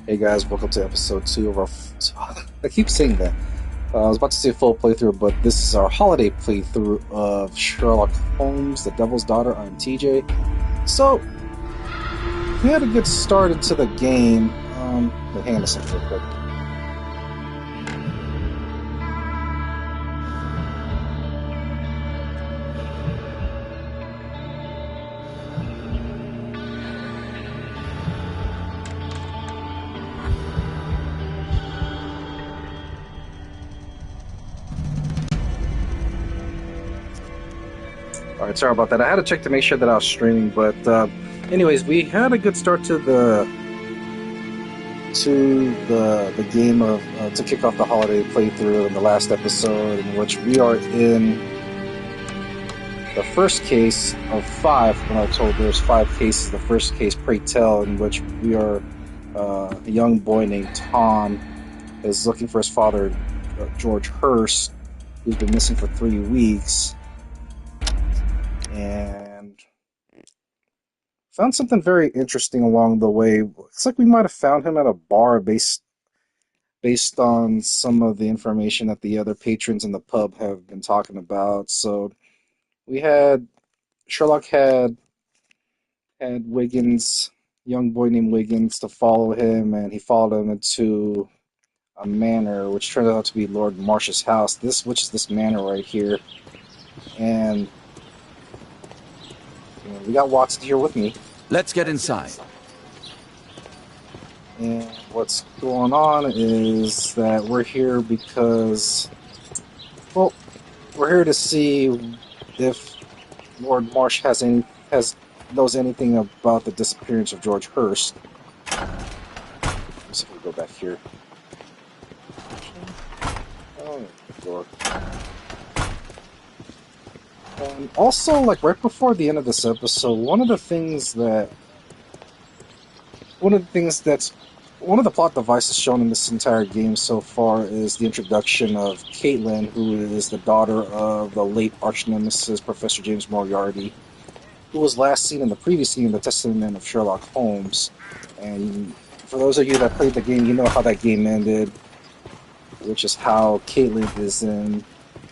Hey guys, welcome to episode 2 of our. I keep saying that. I was about to say full playthrough, but this is our holiday playthrough of Sherlock Holmes, The Devil's Daughter. I'm TJ. So, we had a good start into the game. Hang on a second, real quick. Alright, sorry about that. I had to check to make sure that I was streaming, but anyways, we had a good start to the game of to kick off the holiday playthrough in the last episode, in which we are in the first case of 5. When I told there's 5 cases, the first case, Pray Tell, in which we are a young boy named Tom is looking for his father, George Hurst, who's been missing for 3 weeks, and found something very interesting along the way. It's like we might have found him at a bar based on some of the information that the other patrons in the pub have been talking about. So we had Sherlock had Wiggins, young boy named Wiggins, to follow him, and he followed him into a manor, which turned out to be Lord Marsh's house. Which is this manor right here, and we got Watson here with me. Let's get inside. And what's going on is that we're here because, well, we're here to see if Lord Marsh knows anything about the disappearance of George Hurst. Let's see if we go back here. Oh, door. And also, like right before the end of this episode, one of the plot devices shown in this entire game so far is the introduction of Caitlin, who is the daughter of the late arch-nemesis Professor James Moriarty, who was last seen in the previous game, The Testament of Sherlock Holmes. And for those of you that played the game, you know how that game ended, which is how Caitlin is in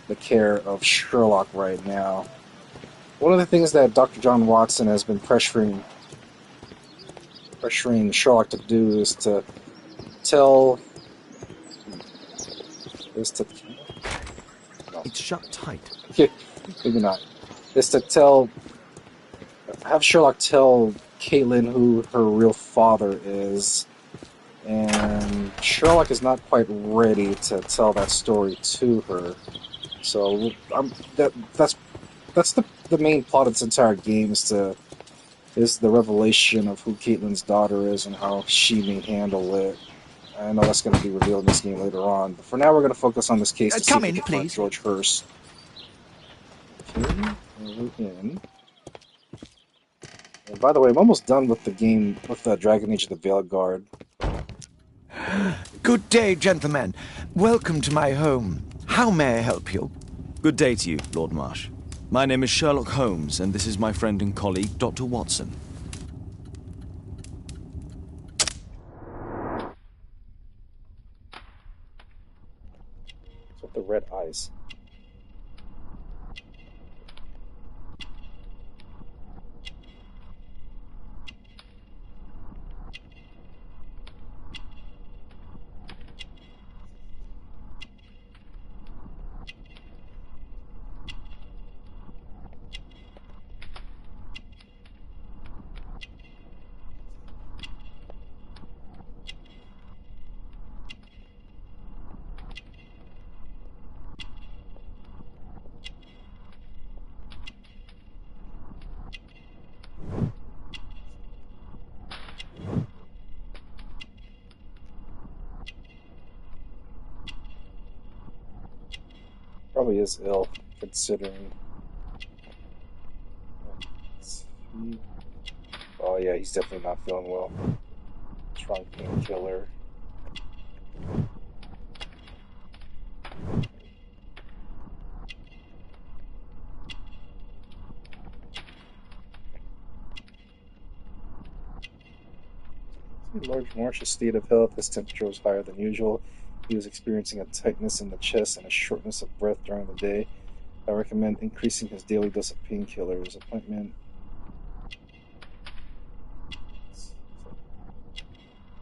the care of Sherlock right now. One of the things that Dr. John Watson has been pressuring Sherlock to do is to tell... No. It's shut tight. Maybe not. Is to have Sherlock tell Caitlin who her real father is, and Sherlock is not quite ready to tell that story to her. So that's the main plot of this entire game is the revelation of who Caitlin's daughter is and how she may handle it. I know that's going to be revealed in this game later on, but for now we're going to focus on this case to see if we can find George Hurst. Okay, we're in. And by the way, I'm almost done with the game, with the Dragon Age of the Veil Guard. Good day, gentlemen. Welcome to my home. How may I help you? Good day to you, Lord Marsh. My name is Sherlock Holmes, and this is my friend and colleague, Dr. Watson. What's with the red eyes? Probably is ill, considering. Oh yeah, he's definitely not feeling well. Strong painkiller. Lord Marsh's state of health, his temperature was higher than usual. He was experiencing a tightness in the chest and a shortness of breath during the day. I recommend increasing his daily dose of painkillers. Appointment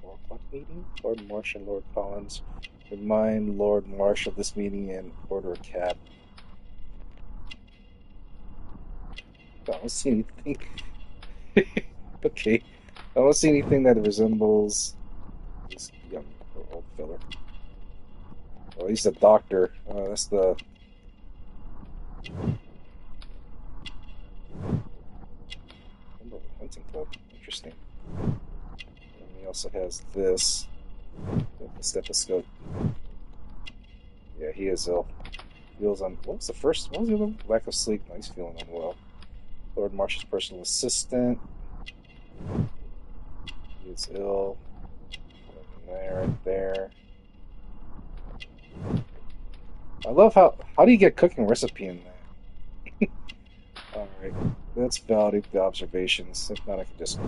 4 o'clock meeting? Lord Marsh and Lord Collins. Remind Lord Marsh of this meeting and order a cab. I don't see anything. Okay. I don't see anything that resembles this young or old fella. Oh, he's the doctor. That's the... Member of the hunting club. Interesting. And he also has this. The stethoscope. Yeah, he is ill. Feels on... What was the first? What was the other one? Lack of sleep. No, he's feeling unwell. Lord Marsh's personal assistant. He is ill. There, right there. I love how do you get cooking recipe in that? Alright, let's validate the observations. If not, I can just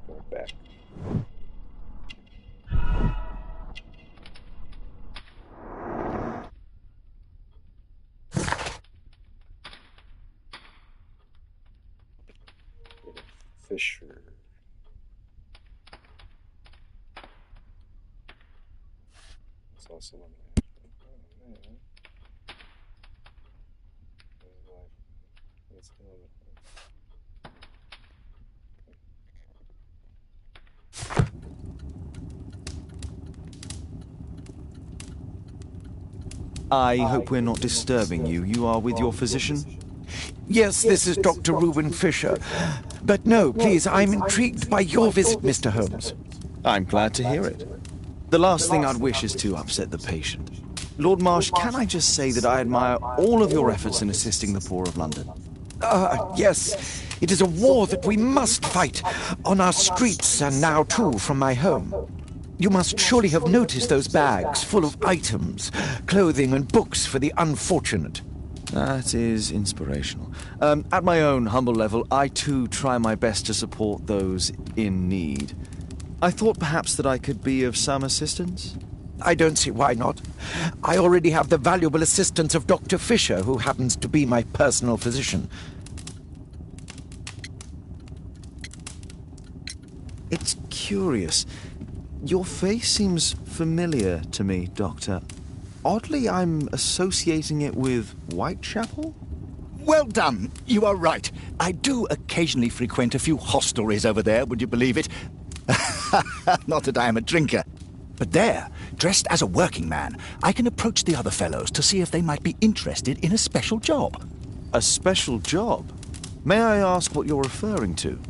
go back. Fisher. It's also one I hope we're not disturbing you. You are with your physician? Yes, this is Dr. Reuben Fisher. But no, please, I'm intrigued by your visit, Mr. Holmes. I'm glad to hear it. The last thing I'd wish is to upset the patient. Lord Marsh, can I just say that I admire all of your efforts in assisting the poor of London? Yes, it is a war that we must fight, on our streets and now too from my home. You must surely have noticed those bags full of items, clothing and books for the unfortunate. That is inspirational. At my own humble level, I too try my best to support those in need. I thought perhaps that I could be of some assistance. I don't see why not. I already have the valuable assistance of Dr. Fisher, who happens to be my personal physician. It's curious. Your face seems familiar to me, Doctor. Oddly, I'm associating it with Whitechapel? Well done. You are right. I do occasionally frequent a few hostelries over there, would you believe it? Not that I am a drinker. But there, dressed as a working man, I can approach the other fellows to see if they might be interested in a special job. A special job? May I ask what you're referring to?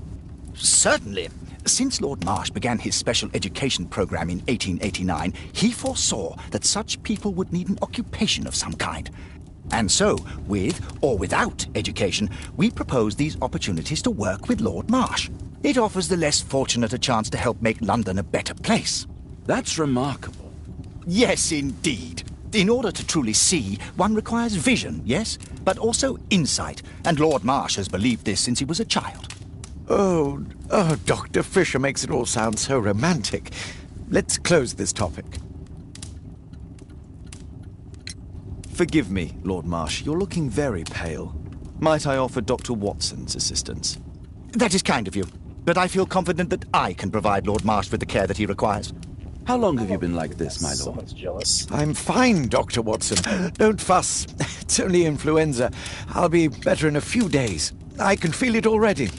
Certainly. Since Lord Marsh began his special education program in 1889, he foresaw that such people would need an occupation of some kind. And so, with or without education, we propose these opportunities to work with Lord Marsh. It offers the less fortunate a chance to help make London a better place. That's remarkable. Yes, indeed. In order to truly see, one requires vision, yes, but also insight, and Lord Marsh has believed this since he was a child. Oh, Dr. Fisher makes it all sound so romantic. Let's close this topic. Forgive me, Lord Marsh. You're looking very pale. Might I offer Dr. Watson's assistance? That is kind of you, but I feel confident that I can provide Lord Marsh with the care that he requires. How long have you been like this, my lord? Someone's jealous. I'm fine, Dr. Watson. Don't fuss. It's only influenza. I'll be better in a few days. I can feel it already.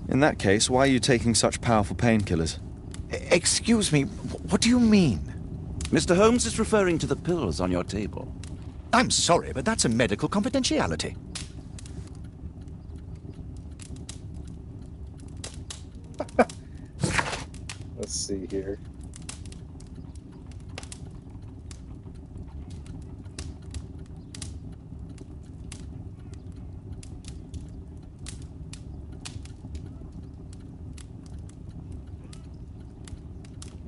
In that case, why are you taking such powerful painkillers? Excuse me, what do you mean? Mr. Holmes is referring to the pills on your table. I'm sorry, but that's a medical confidentiality. Let's see here.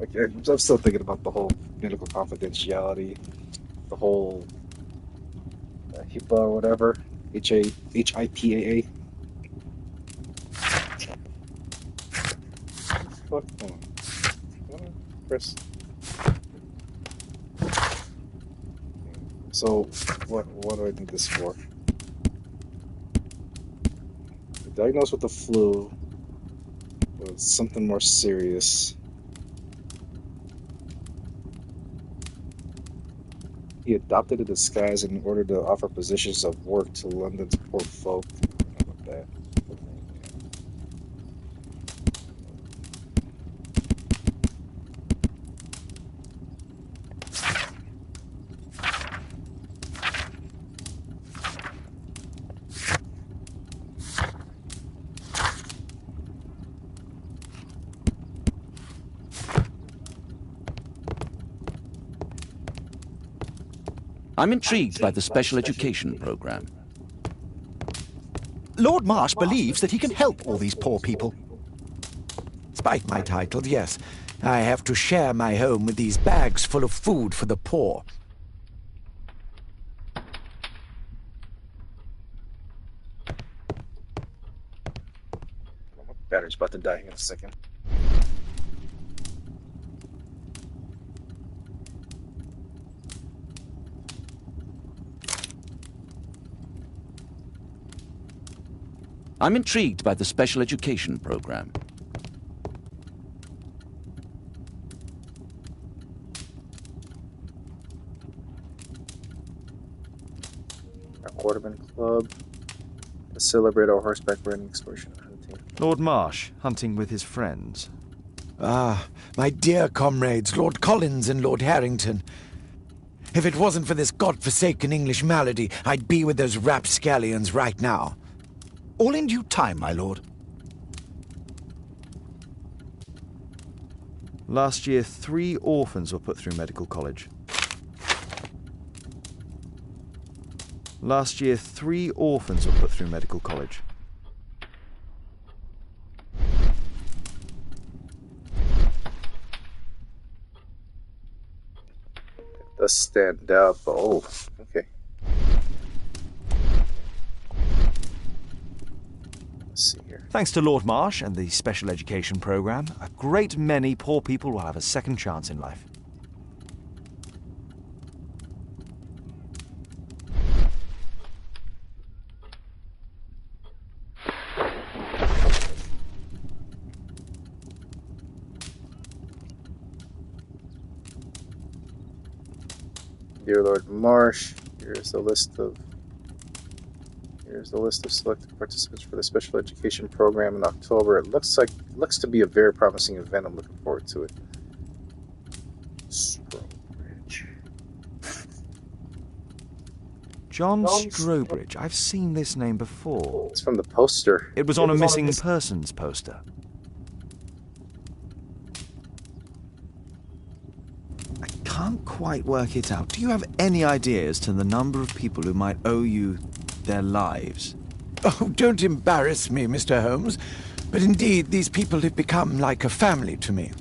Okay, I'm still thinking about the whole medical confidentiality, the whole HIPAA or whatever, HIPAA. Fuck, hold on. Press. So, what do I need this for? Diagnosed with the flu, but something more serious. He adopted a disguise in order to offer positions of work to London's poor folk. I don't know about that. I'm intrigued by the special education program. Lord Marsh believes that he can help all these poor people. Despite my title, yes, I have to share my home with these bags full of food for the poor. My battery's about to die in a second. I'm intrigued by the special education program. Our Quarterman Club to celebrate our horseback riding excursion and hunting. Lord Marsh, hunting with his friends. Ah, my dear comrades, Lord Collins and Lord Harrington. If it wasn't for this godforsaken English malady, I'd be with those rapscallions right now. All in due time, my lord. Last year, 3 orphans were put through medical college. Last year, 3 orphans were put through medical college. It does stand out, but oh, okay. Let's see here. Thanks to Lord Marsh and the special education program, a great many poor people will have a second chance in life. Dear Lord Marsh, here's the list of selected participants for the special education program in October. It looks to be a very promising event. I'm looking forward to it. Strobridge. John Strobridge. I've seen this name before. It's from the poster. It was on a missing persons poster. I can't quite work it out. Do you have any idea as to the number of people who might owe you their lives? Oh, don't embarrass me, Mr. Holmes. But indeed, these people have become like a family to me.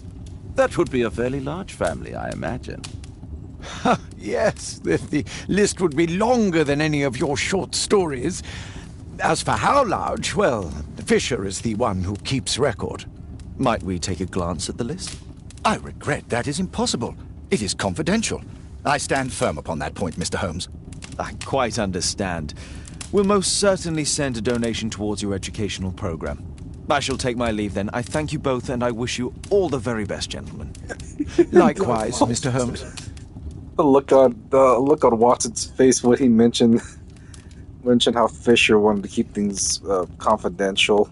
That would be a fairly large family, I imagine. Yes, the list would be longer than any of your short stories. As for how large, well, Fisher is the one who keeps record. Might we take a glance at the list? I regret that is impossible. It is confidential. I stand firm upon that point, Mr. Holmes. I quite understand. We'll most certainly send a donation towards your educational program. I shall take my leave then. I thank you both and I wish you all the very best, gentlemen. Likewise, Mr. Holmes. The look on Watson's face when he mentioned how Fisher wanted to keep things confidential.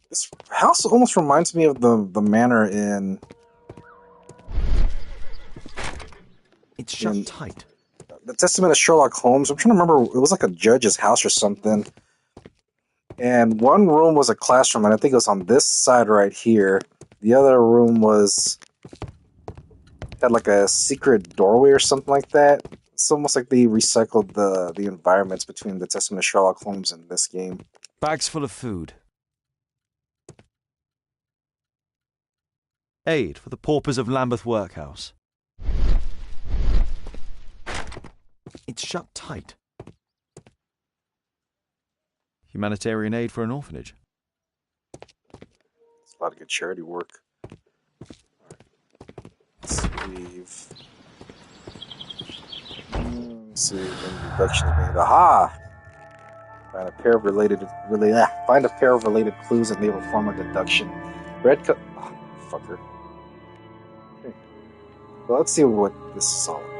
This house almost reminds me of the manor in... It's shut tight. The Testament of Sherlock Holmes. I'm trying to remember. It was like a judge's house or something. And one room was a classroom, and I think it was on this side right here. The other room had like a secret doorway or something like that. It's almost like they recycled the environments between the Testament of Sherlock Holmes and this game. Bags full of food. Aid for the paupers of Lambeth Workhouse. It's shut tight. Humanitarian aid for an orphanage. It's a lot of good charity work. Let's leave. Let's see. Deduction made. Aha! Find a pair of related clues and enable form of deduction. Red cup. Oh, fucker. Okay. Well, let's see what this is all about.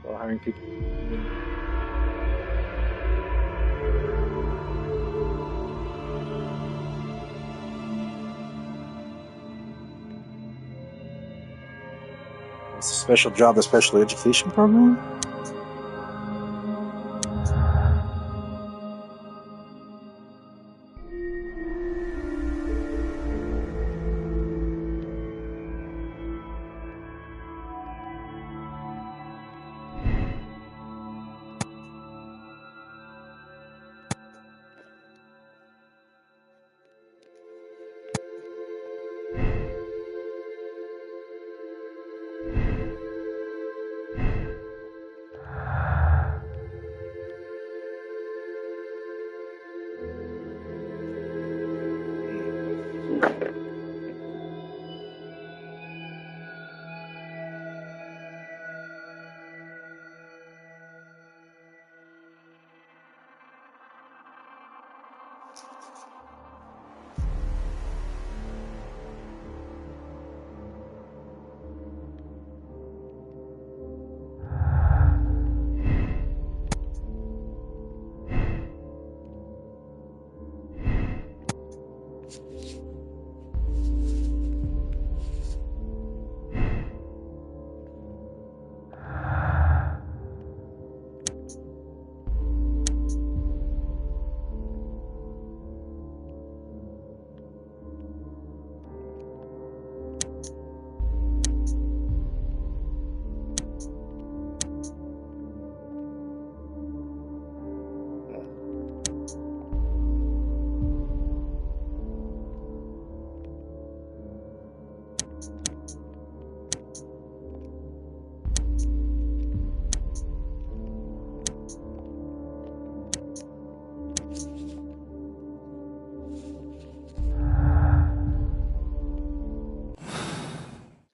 Well, hiring people. It's a special job, the special education program?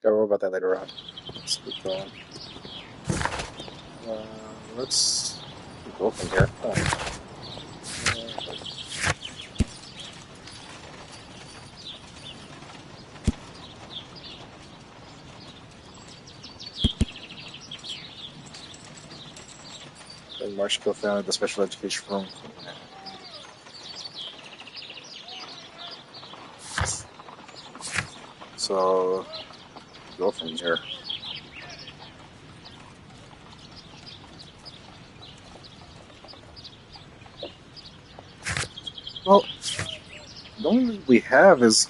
Gotta worry about that later on. Let's keep going. Let's go from here. Lord Marsh co-founded the special education firm. So, go from here. Well, the only thing we have is,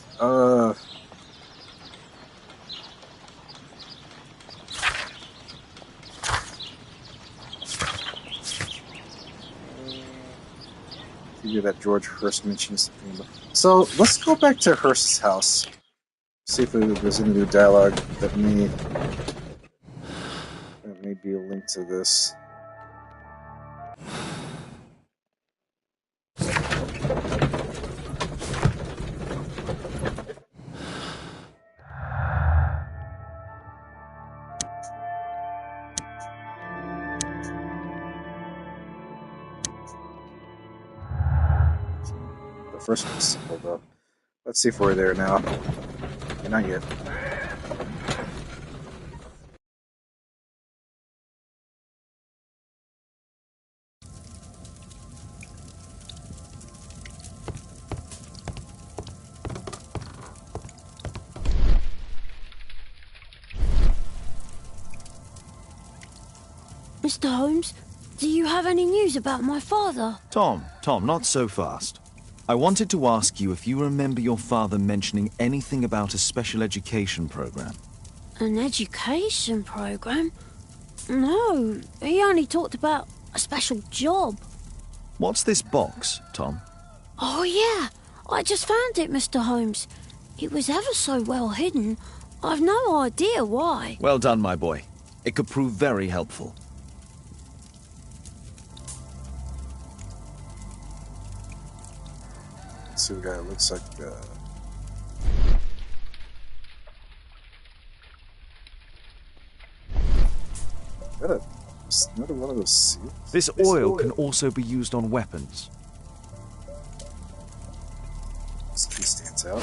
figure that George Hurst mentioned something about. So, let's go back to Hurst's house. See if there's any new dialogue that may be a link to this. The first one's simple though. Let's see if we're there now. Okay, not yet. Mr. Holmes, do you have any news about my father? Tom, not so fast. I wanted to ask you if you remember your father mentioning anything about a special education program. An education program? No, he only talked about a special job. What's this box, Tom? Oh, yeah. I just found it, Mr. Holmes. It was ever so well hidden. I've no idea why. Well done, my boy. It could prove very helpful. Let's see what guy looks like. Another one of those seals? This oil can also be used on weapons. This key stands out.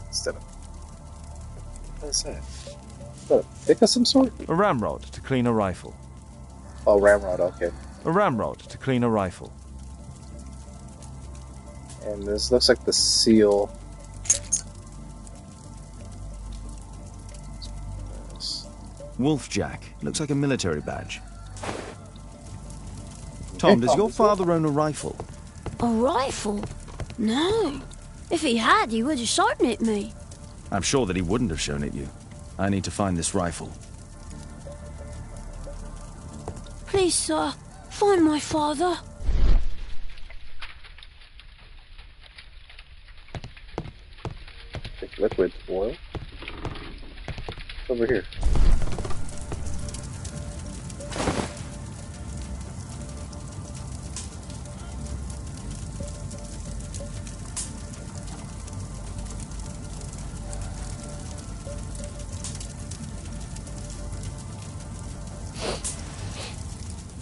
Instead of... What is that? Is that a pick of some sort? A ramrod to clean a rifle. Oh, ramrod, okay. A ramrod to clean a rifle. And this looks like the seal. Wolfjack. Looks like a military badge. Tom, does your father own a rifle? A rifle? No. If he had, he would have shown it me. I'm sure that he wouldn't have shown it you. I need to find this rifle. Please, sir, find my father. Liquid oil. It's over here.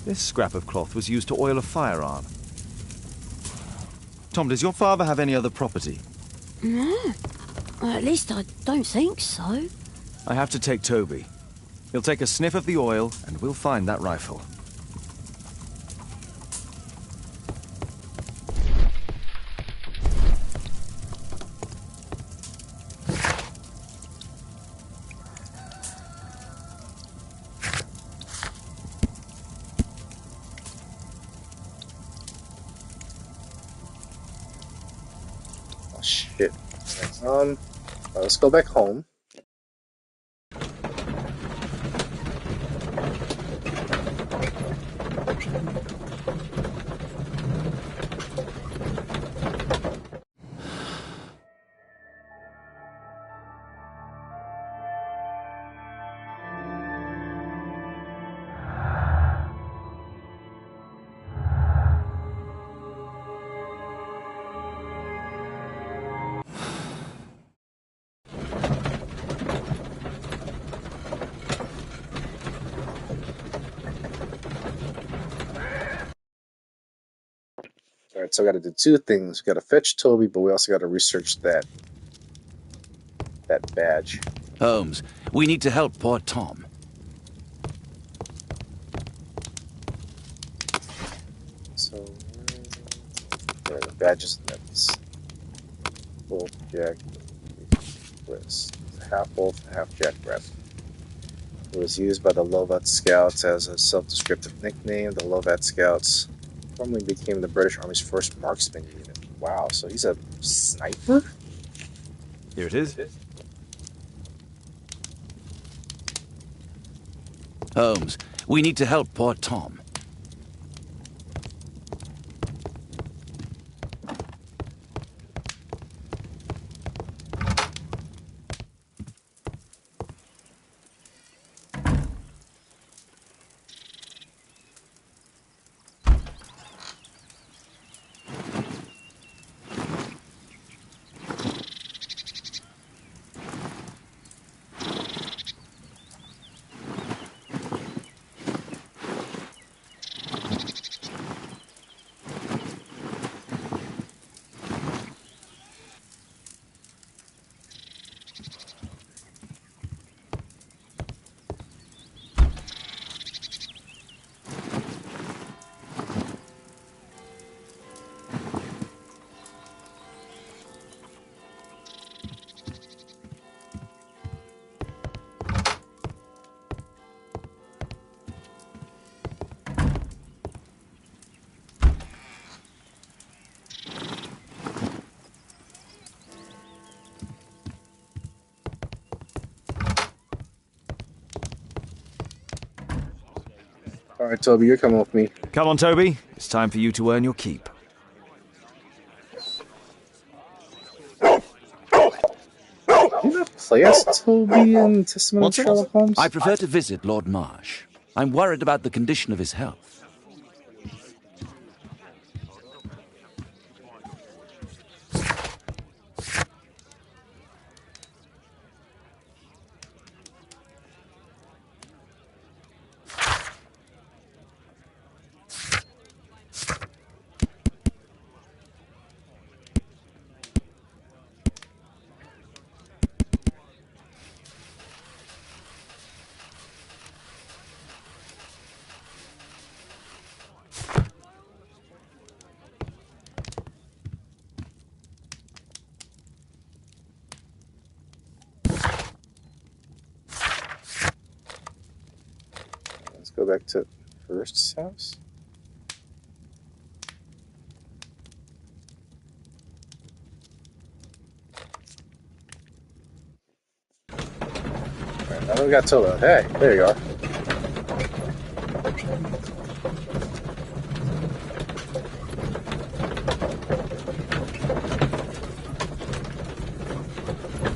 This scrap of cloth was used to oil a firearm. Tom, does your father have any other property? No. At least I don't think so. I have to take Toby. He'll take a sniff of the oil, and we'll find that rifle. Oh, shit. Let's go back home. Alright, so we gotta do two things. We gotta fetch Toby, but we also gotta research that badge. Holmes, we need to help poor Tom. So, the badges and that's Wolf Jack Wrist. Half wolf, half jack rabbit. It was used by the Lovat Scouts as a self-descriptive nickname. The Lovat Scouts formerly became the British Army's first marksman unit. Wow, so he's a sniper? Here it is. Holmes, we need to help poor Tom. Alright, Toby, you're coming with me. Come on, Toby. It's time for you to earn your keep. Did you not play as Toby in Testament of What's it? Sherlock Holmes? I prefer to visit Lord Marsh. I'm worried about the condition of his health. Let's go back to Hurst's house. Alright, now we got Tola. Hey, there you are.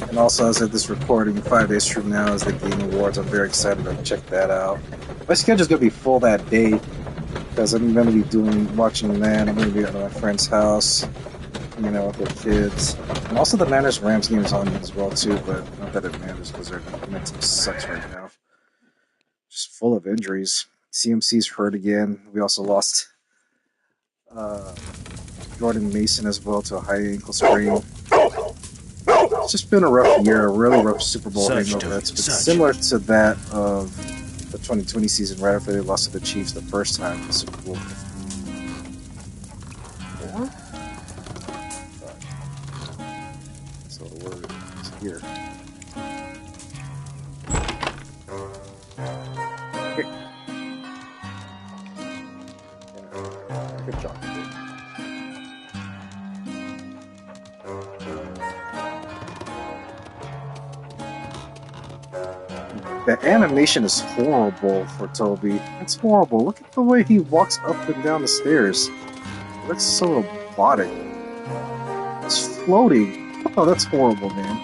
And also, as of this recording, 5 days from now is the Game Awards. I'm very excited to check that out. My schedule's gonna be full that day because I'm gonna be watching that. I'm gonna be at my friend's house, hanging out with their kids, and also the Niners Rams game is on as well too. But not that it matters because their momentum sucks right now. Just full of injuries. CMC's hurt again. We also lost Jordan Mason as well to a high ankle sprain. It's just been a rough year, a really rough Super Bowl hangover. It's been similar to that of the 2020 season, right after they lost to the Chiefs the first time in the Super Bowl. So we're here. Good job. The animation is horrible for Toby. It's horrible. Look at the way he walks up and down the stairs. It looks so robotic. It's floating. Oh, that's horrible, man.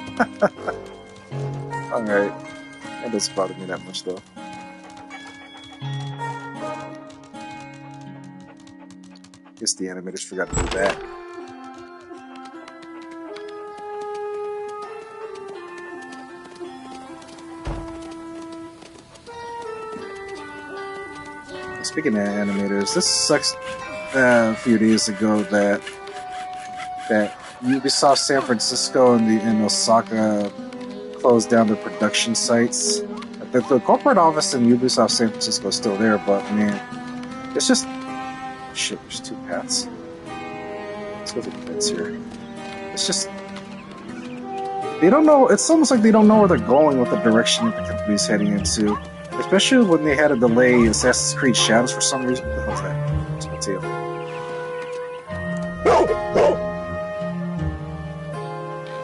Alright. That doesn't bother me that much, though. Guess the animators forgot to do that. Speaking of animators, this sucks. A few days ago, that Ubisoft San Francisco and Osaka closed down their production sites. The corporate office in Ubisoft San Francisco is still there, but man, it's just shit. There's two paths. Let's go through the fence here. It's just they don't know. It's almost like they don't know where they're going with the direction that the company's heading into. Especially when they had to delay Assassin's Creed Shadows for some reason. What the hell's that? It's my tail.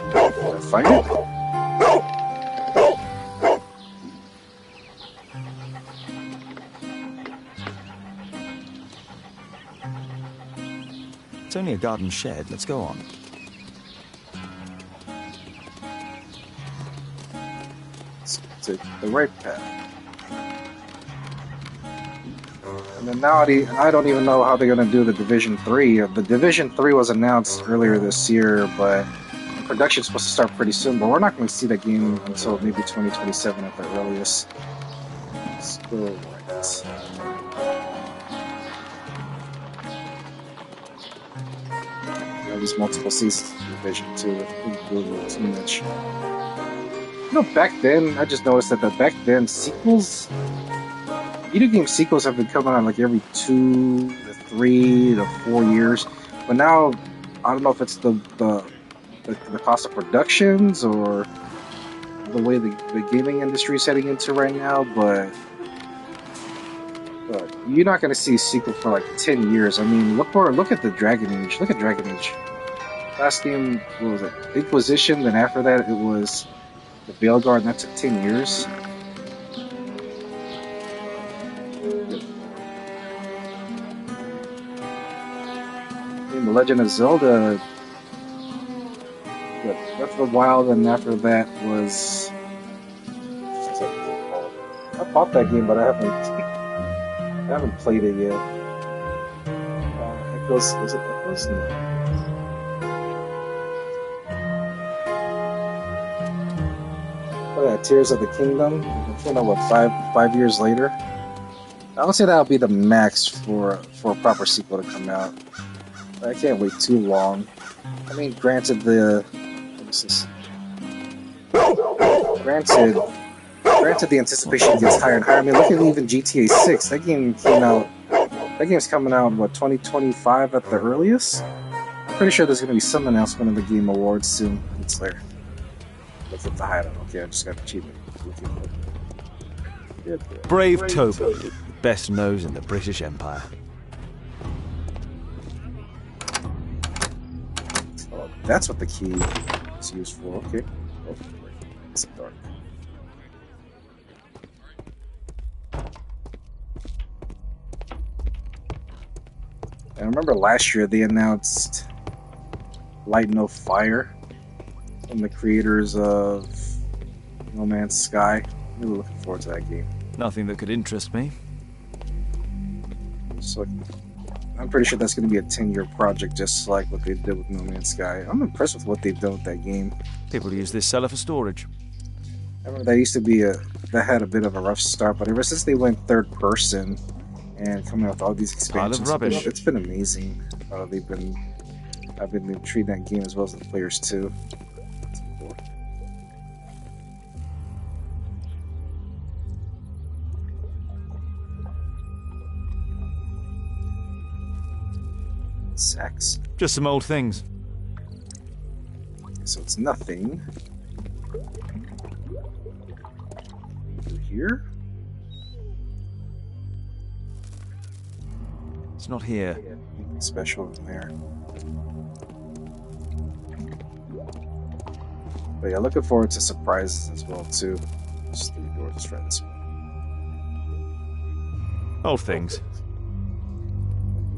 Did I find it? It's only a garden shed. Let's go on. Let's take the right path. And then now I don't even know how they're going to do the Division 3. The Division 3 was announced earlier this year, but production's supposed to start pretty soon. But we're not going to see that game until maybe 2027 at the earliest. Let's go right. These multiple seasons of Division 2. I think we're doing a little too much. You know, back then, I just noticed that back then, video game sequels have been coming out like every 2 to 3 to 4 years. But now, I don't know if it's the cost of productions or the way the gaming industry is heading into right now, but you're not going to see a sequel for like 10 years. I mean, look at the Dragon Age. Look at Dragon Age. Last game, what was it? Inquisition, then after that it was the Veilguard, and that took 10 years. Legend of Zelda, Breath of the Wild, and after that was. I bought that game, but I haven't played it yet. Echoes, is it Echoes? No. Tears of the Kingdom. You know what? 5 years later. I would say that'll be the max for a proper sequel to come out. I can't wait too long. I mean, granted the anticipation gets higher and higher. I mean, look at even GTA 6. That game came out. That game's coming out what 2025 at the earliest. I'm pretty sure there's going to be some announcement of the Game Awards soon. It's there. Look at the hideout. Okay, I just got achievement. Brave Toby, best nose in the British Empire. Oh, that's what the key is used for. Okay. Oh, it's dark. I remember last year they announced Light No Fire from the creators of No Man's Sky. I'm really looking forward to that game. Nothing that could interest me. So I'm pretty sure that's going to be a 10-year project, just like what they did with No Man's Sky. I'm impressed with what they've done with that game. People use this cellar for storage. I remember that used to be that had a bit of a rough start, but ever since they went third person and coming out with all these expansions, rubbish. It's been amazing. I've been treating that game as well as the players too. Sacks. Just some old things. So it's nothing. Over here? It's not here. Anything special in there. But yeah, looking forward to surprises as well too. Just 3 doors. Let's try this one. Old things.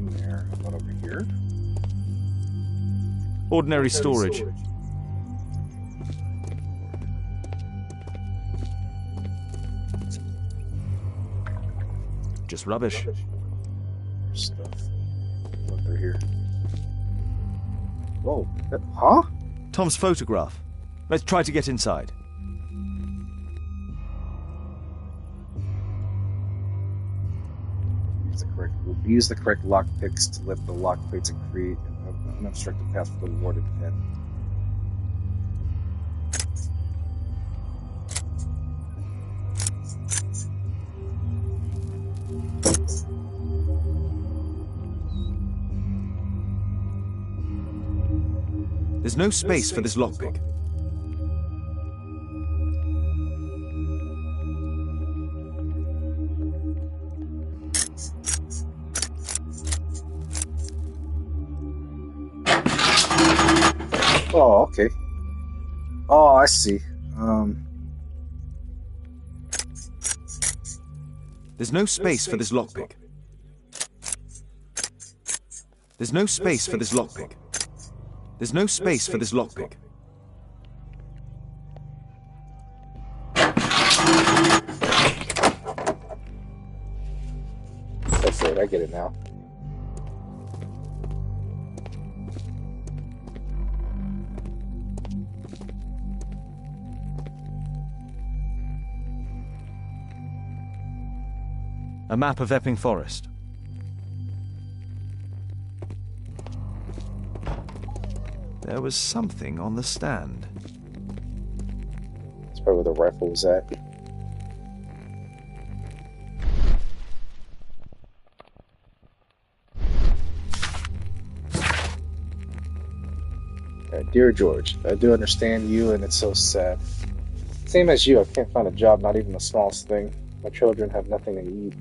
Nothing there. What over here? Ordinary storage. Just rubbish. Stuff. What they're here. Whoa. Huh? Tom's photograph. Let's try to get inside. Use the correct lockpicks to lift the lockpick and create an unobstructed path for the warded pen. There's no space for this lockpick. Oh, okay. Oh, I see. There's no space for this lockpick. There's no space for this lockpick. There's no space for this lockpick. That's it, I get it now. A map of Epping Forest. There was something on the stand. That's probably where the rifle was at. Dear George, I do understand you, and it's so sad. Same as you, I can't find a job, not even the smallest thing. My children have nothing to eat.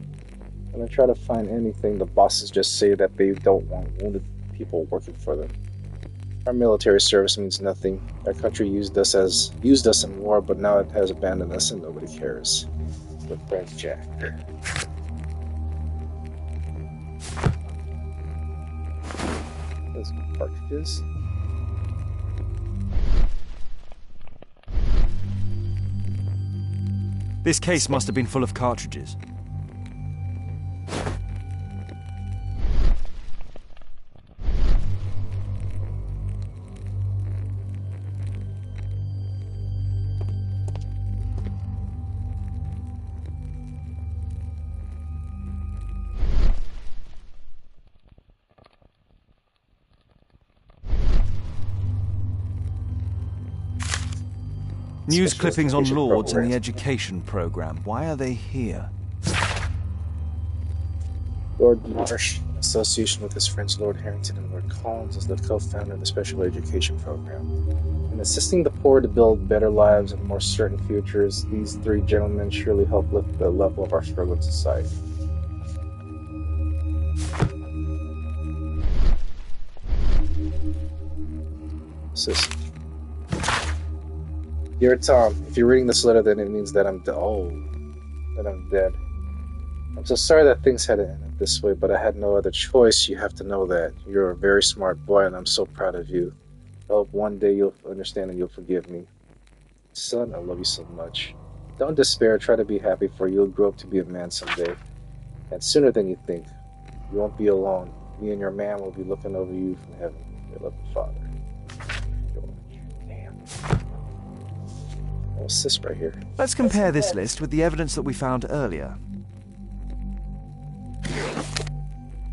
When I try to find anything, the bosses just say that they don't want wounded people working for them. Our military service means nothing. Our country used us in war, but now it has abandoned us and nobody cares. With friends, Jack. those cartridges. This case must have been full of cartridges. News clippings on Lords and the education program. Why are they here? Lord Marsh, in association with his friends Lord Harrington and Lord Holmes, is the co-founder of the special education program. In assisting the poor to build better lives and more certain futures, these three gentlemen surely help lift the level of our struggling society. Sis. Dear Tom, if you're reading this letter, then it means that I'm dead. I'm so sorry that things had to end up this way, but I had no other choice. You have to know that. You're a very smart boy, and I'm so proud of you. I hope one day you'll understand and you'll forgive me. Son, I love you so much. Don't despair. Try to be happy, for you'll grow up to be a man someday. And sooner than you think. You won't be alone. Me and your man will be looking over you from heaven. Your loving father. George. Damn. What's this right here? Let's compare this list with the evidence that we found earlier.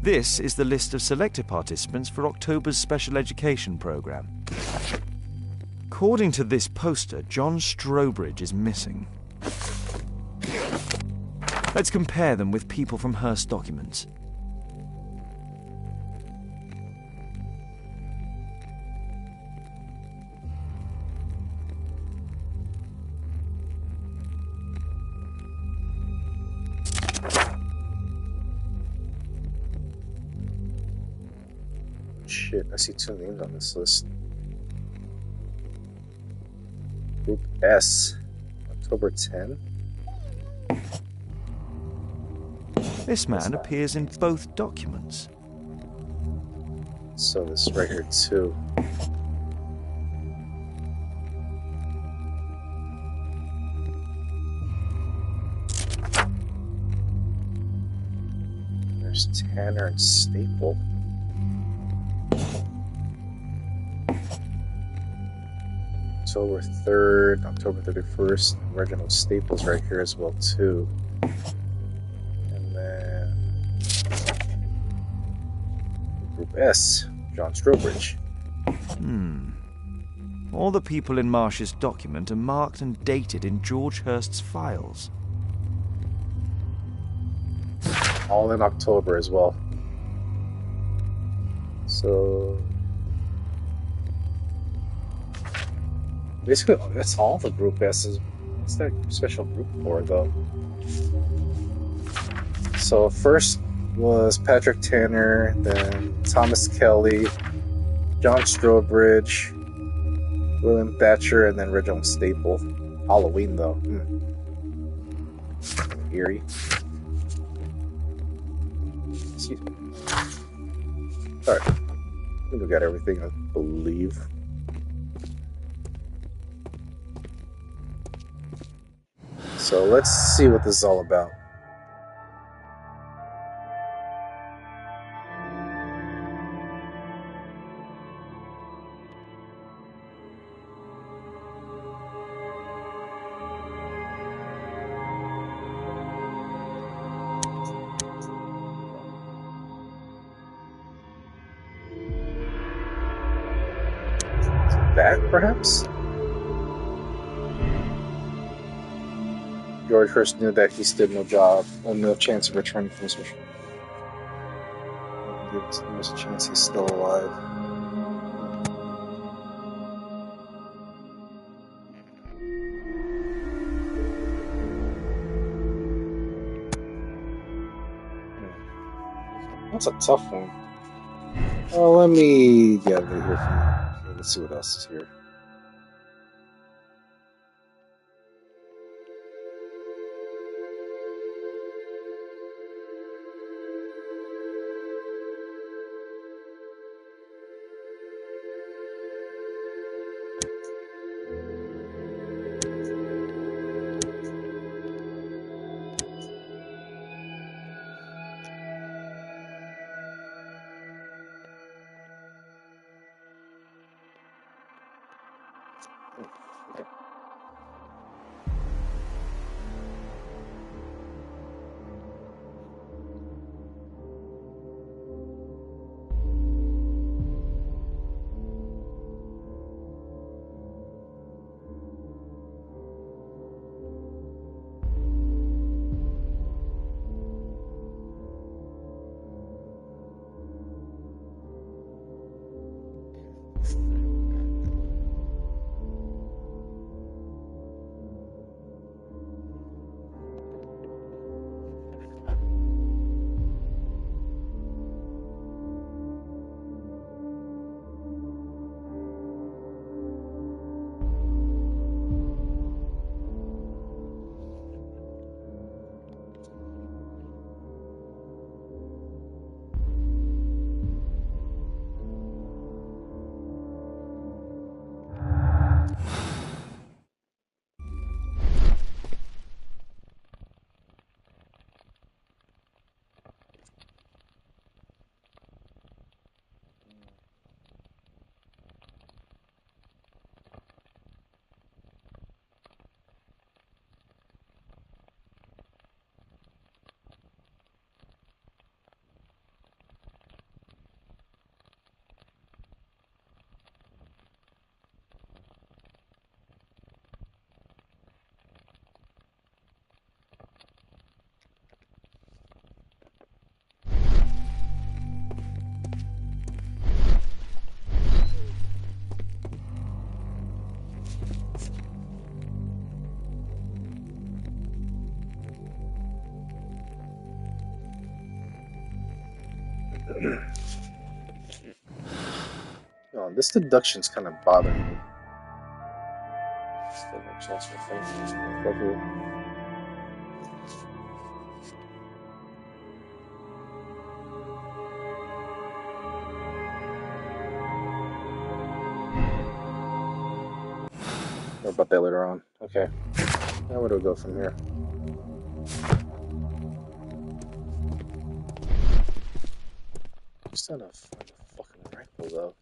This is the list of selected participants for October's special education program. According to this poster, John Strobridge is missing. Let's compare them with people from Hurst documents. Shit, I see two names on this list. Group S, October 10. This man appears in both documents. So this right here too. There's Tanner and Staple. October 3rd, October 31st, Reginald Staples right here as well too. And then Group S, John Strobridge. All the people in Marsh's document are marked and dated in George Hurst's files. All in October as well. So basically, that's all the Group S's. What's that special group for, though? So first was Patrick Tanner, then Thomas Kelly, John Strobridge, William Thatcher, and then Reginald Staple. Halloween, though. Eerie. Excuse me. Alright. I think we got everything, I believe. So let's see what this is all about. Back, perhaps? George Hurst knew that he stood no chance of returning from his mission. There's a chance he's still alive. That's a tough one. Well, let me get it here from you. Let's see what else is here. Okay. Oh, this deduction's kind of bothering me. Still no chance for finding. More about that later on. Okay. Now where do we go from here? Just trying to find the fucking rifle though.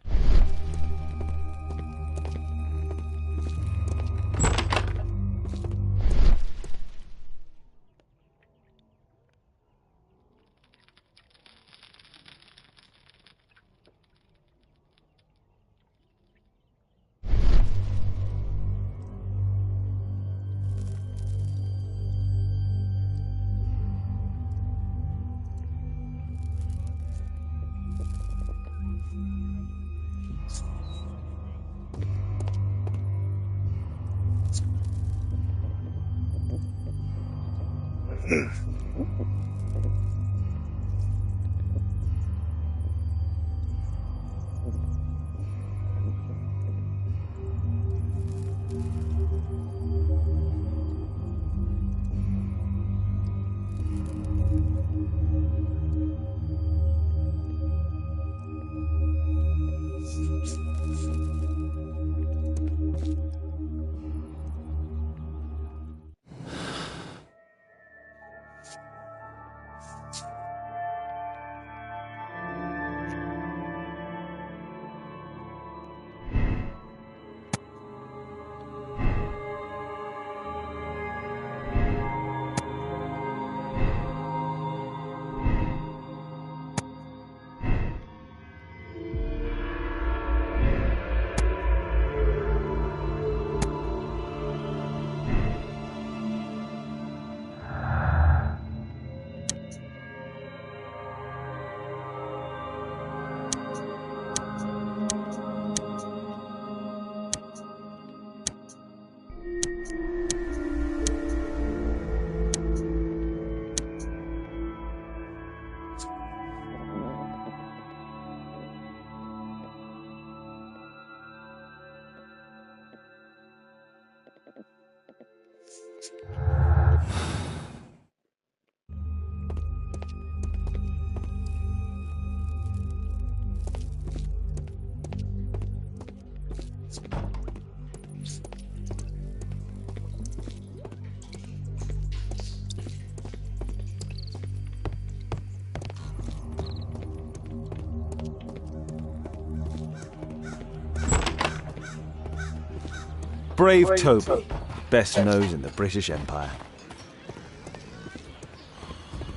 Brave Toby, best nose in the British Empire.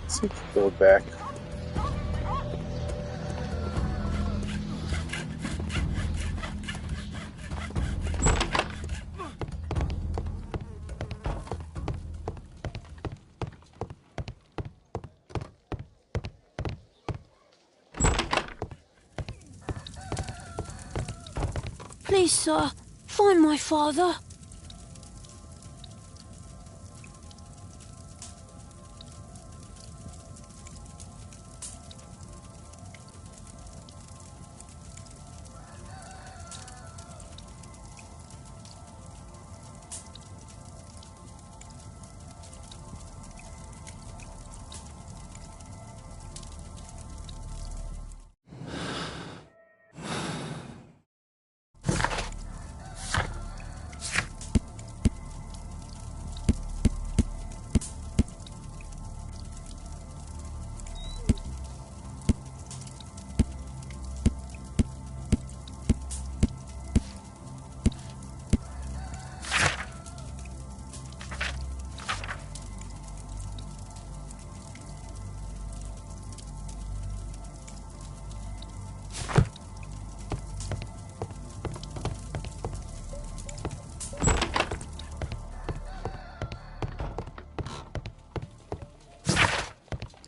Let's see if we go back. Please, sir, find my father.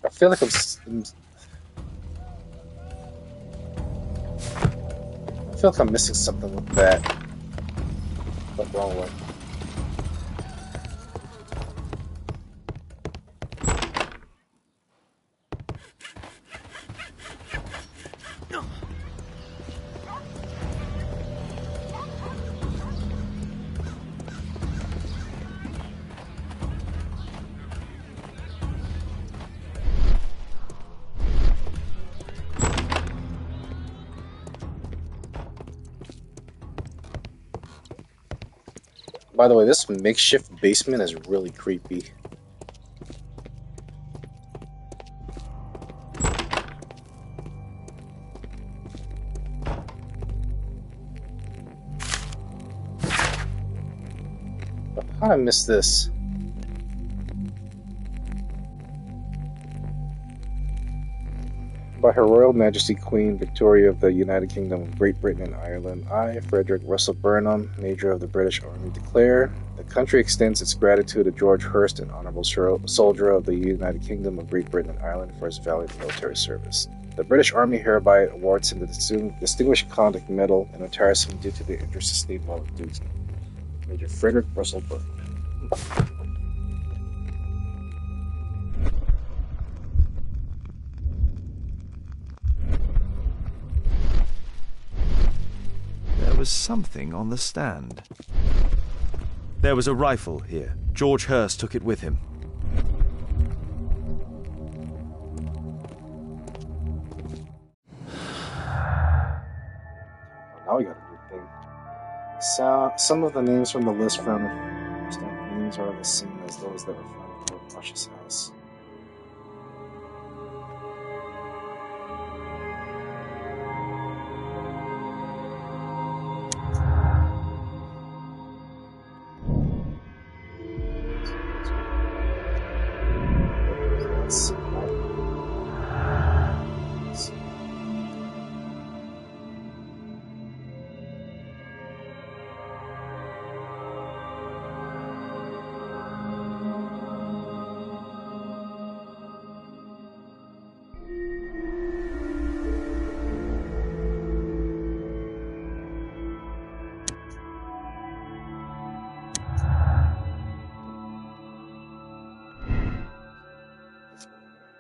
I feel like I feel like I'm missing something with that. But wrong one. By the way, this makeshift basement is really creepy. How did I miss this? By Her Royal Majesty Queen Victoria of the United Kingdom of Great Britain and Ireland, I, Frederick Russell Burnham, Major of the British Army, declare the country extends its gratitude to George Hurst, an honorable soldier of the United Kingdom of Great Britain and Ireland, for his valiant military service. The British Army hereby awards him the Distinguished Conduct Medal and retires him due to the intersustained while of duty. Major Frederick Russell Burnham. There was something on the stand. There was a rifle here. George Hurst took it with him. Now we got a new thing. So, some of the names from the list found names are the same as those that were found in Lord Marsh's house.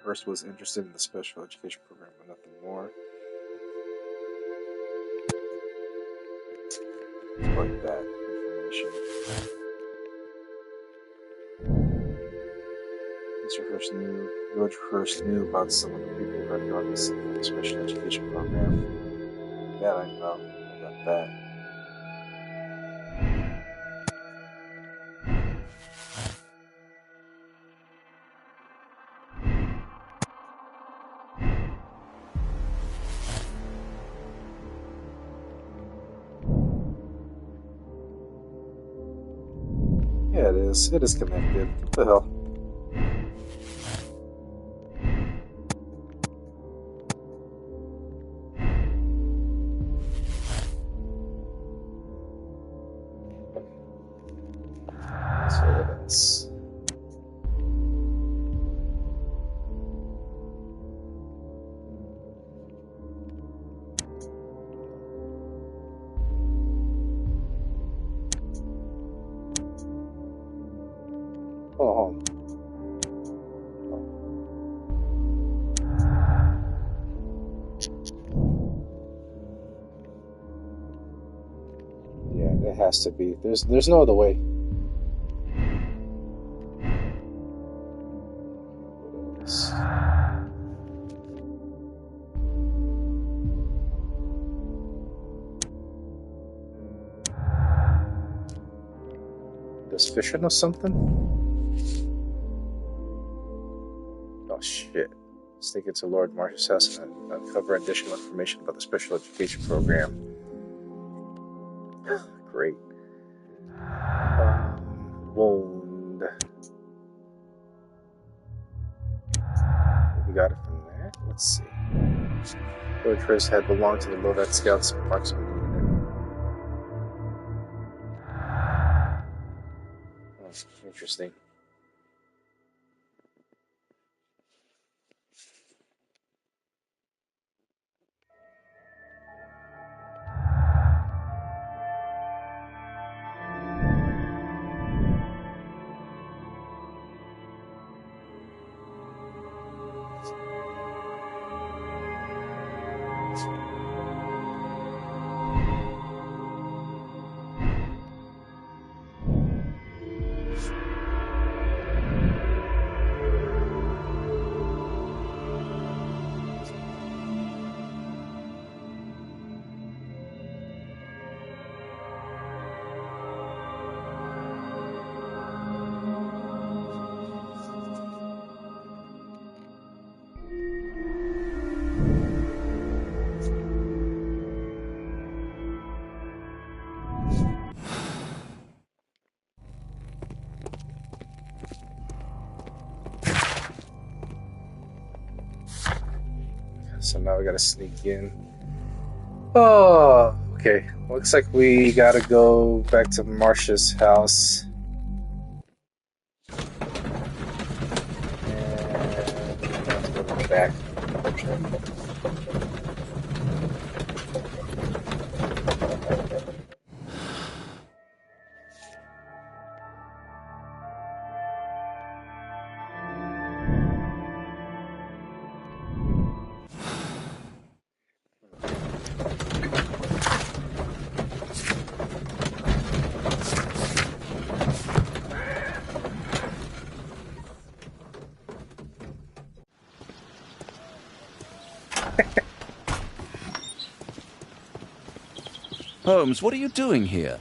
Hurst was interested in the special education program, but nothing more. Like that information. George Hurst knew about some of the people who had gone missing in the special education program. That I know. I got that. Yeah, it is. It is connected. What the hell? Surveillance. Oh. Yeah, it has to be. There's no other way. Does Fisher know something? Oh shit. Sneak into Lord Marsh's house and uncover additional information about the special education program. Great. Wound. We got it from there. Let's see. George Hurst had belonged to the Lovat Scouts approximately. Interesting. So now we gotta sneak in. Oh, okay. Looks like we gotta go back to Marsh's house. And let's go to the back. Holmes, what are you doing here?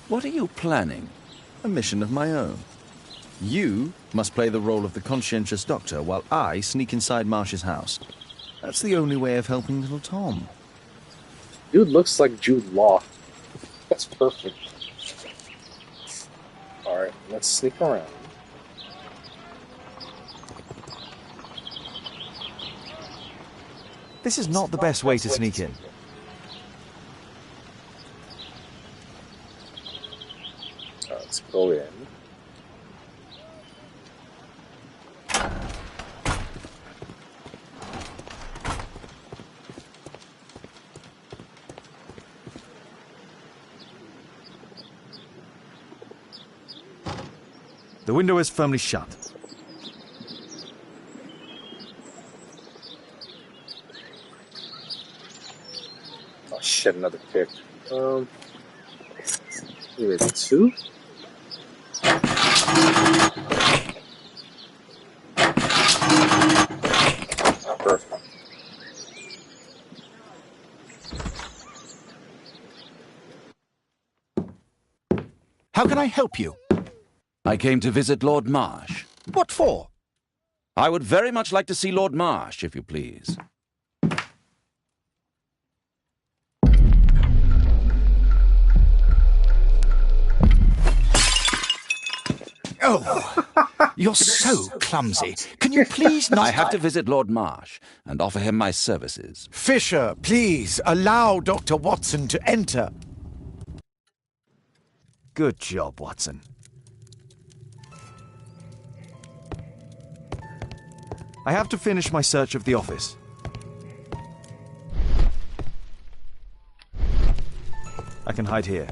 What are you planning? A mission of my own. You must play the role of the conscientious doctor while I sneak inside Marsh's house. That's the only way of helping little Tom. Dude looks like Jude Law. That's perfect. Alright, let's sneak around. This is not the best way to sneak in. Let's go in. The window is firmly shut. Oh shit, another pick. Maybe 2? Perfect. How can I help you? I came to visit Lord Marsh. What for? I would very much like to see Lord Marsh, if you please. Oh, you're so clumsy. Can you please not... I have to visit Lord Marsh and offer him my services. Fisher, please allow Dr. Watson to enter. Good job, Watson. I have to finish my search of the office. I can hide here.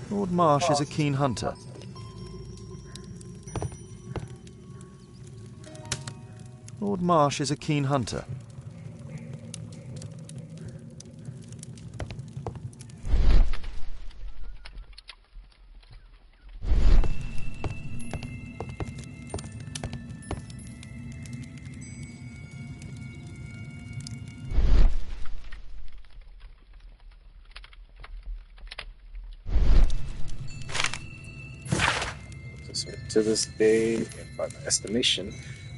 Lord Marsh is a keen hunter. Lord Marsh is a keen hunter. To this day, and by my estimation,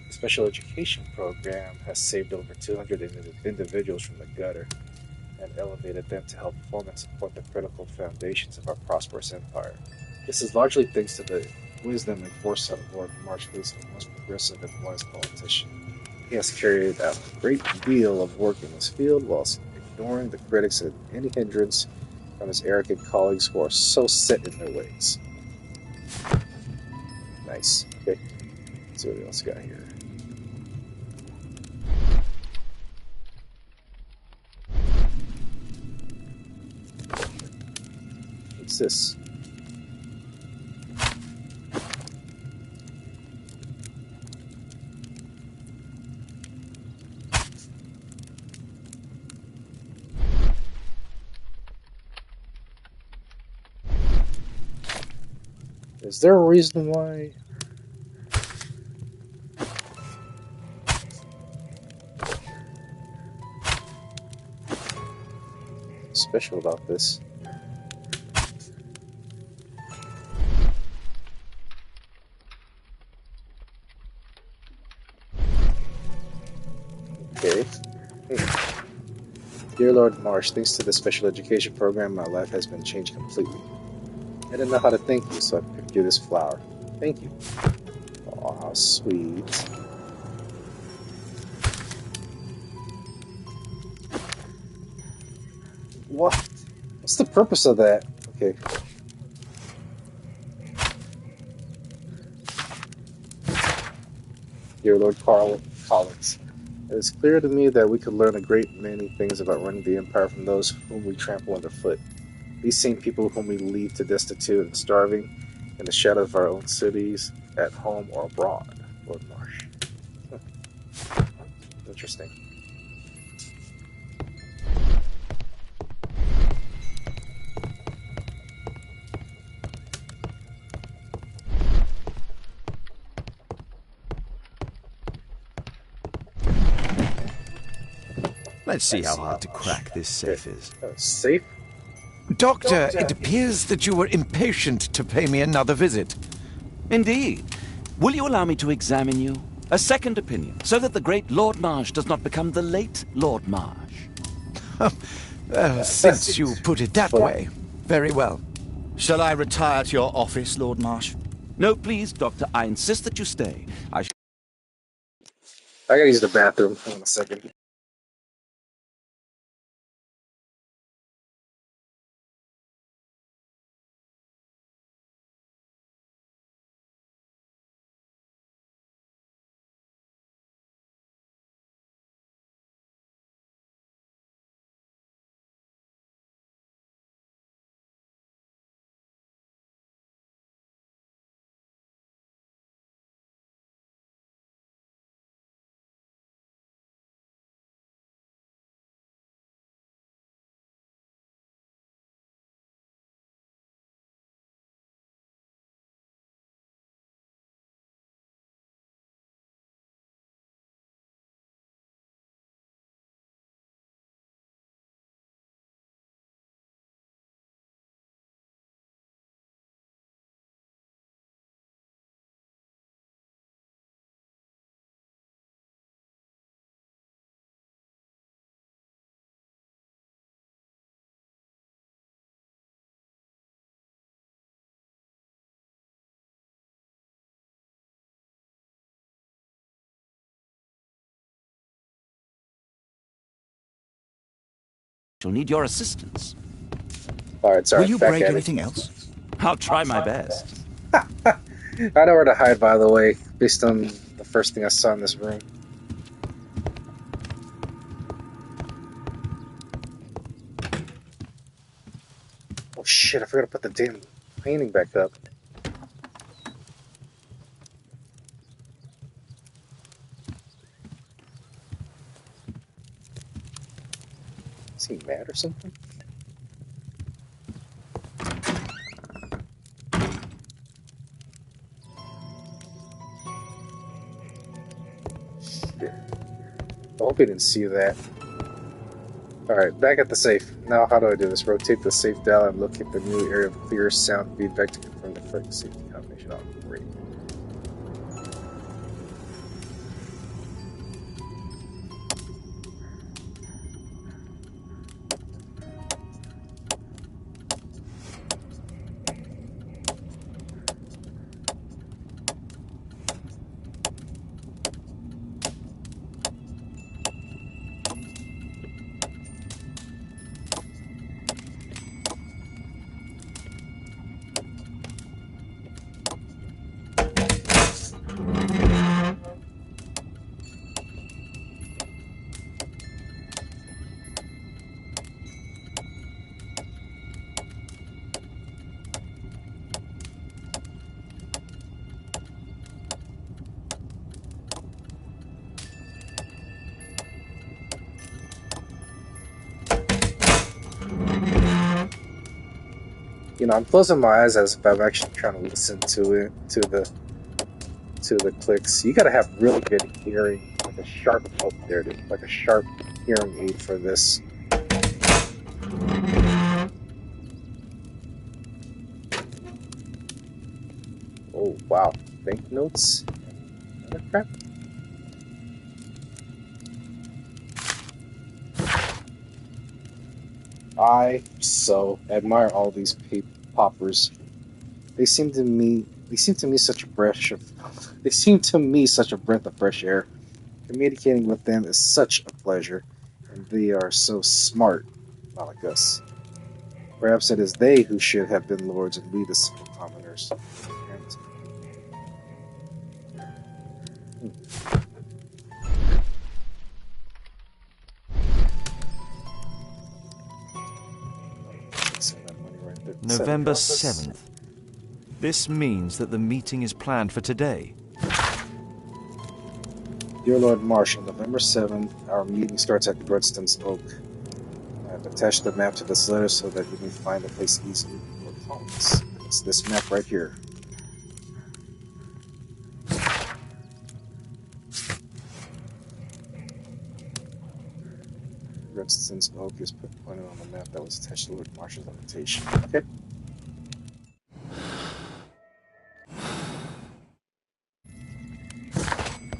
the special education program has saved over 200 individuals from the gutter and elevated them to help form and support the critical foundations of our prosperous empire. This is largely thanks to the wisdom and foresight of Lord Marsh, who is the most progressive and wise politician. He has carried out a great deal of work in this field whilst ignoring the critics and any hindrance from his arrogant colleagues who are so set in their ways. Nice. Okay. Let's see what else got here. What's this? Is there a reason why? Special about this? Okay. Dear Lord Marsh, thanks to the special education program, my life has been changed completely. I didn't know how to thank you, so I picked you this flower. Thank you. Aw, how sweet. What? What's the purpose of that? Okay. Dear Lord Collins, it is clear to me that we could learn a great many things about running the empire from those whom we trample underfoot. These same people whom we leave to destitute and starving in the shadow of our own cities, at home or abroad, Lord Marsh. Interesting. Let's see how hard to crack this safe is. Safe? Doctor, it appears that you were impatient to pay me another visit. Indeed. Will you allow me to examine you? A second opinion, so that the great Lord Marsh does not become the late Lord Marsh. Since you put it that way, very well. Shall I retire to your office, Lord Marsh? No, please, Doctor. I insist that you stay. I gotta use the bathroom. Hold on a second. You'll need your assistance. Alright, sorry. Will you back break at it. anything else? I'll try my best. I know where to hide, by the way, based on the first thing I saw in this room. Oh shit, I forgot to put the damn painting back up. Is he mad or something? Shit. I hope he didn't see that. Alright, back at the safe. Now how do I do this? Rotate the safe dial and locate the new area of clear sound feedback to confirm the correct safety combination. Oh, great. You know, I'm closing my eyes as if I'm actually trying to listen to it, to the clicks. You gotta have really good hearing, like a sharp, oh, there it is, like a sharp hearing aid for this. Oh, wow. Banknotes? Other crap? I so admire all these poppers. They seem to me such a breath of fresh air. Communicating with them is such a pleasure, and they are so smart, not like us. Perhaps it is they who should have been lords and we the simple commoners. November 7th. This means that the meeting is planned for today. Dear Lord Marsh, on November 7th, our meeting starts at Gredstone's Oak. I've attached the map to this letter so that you may find the place easily before colonists. It's this map right here. Gredstone's Oak is pointed on the map that was attached to Lord Marsh's invitation. Okay.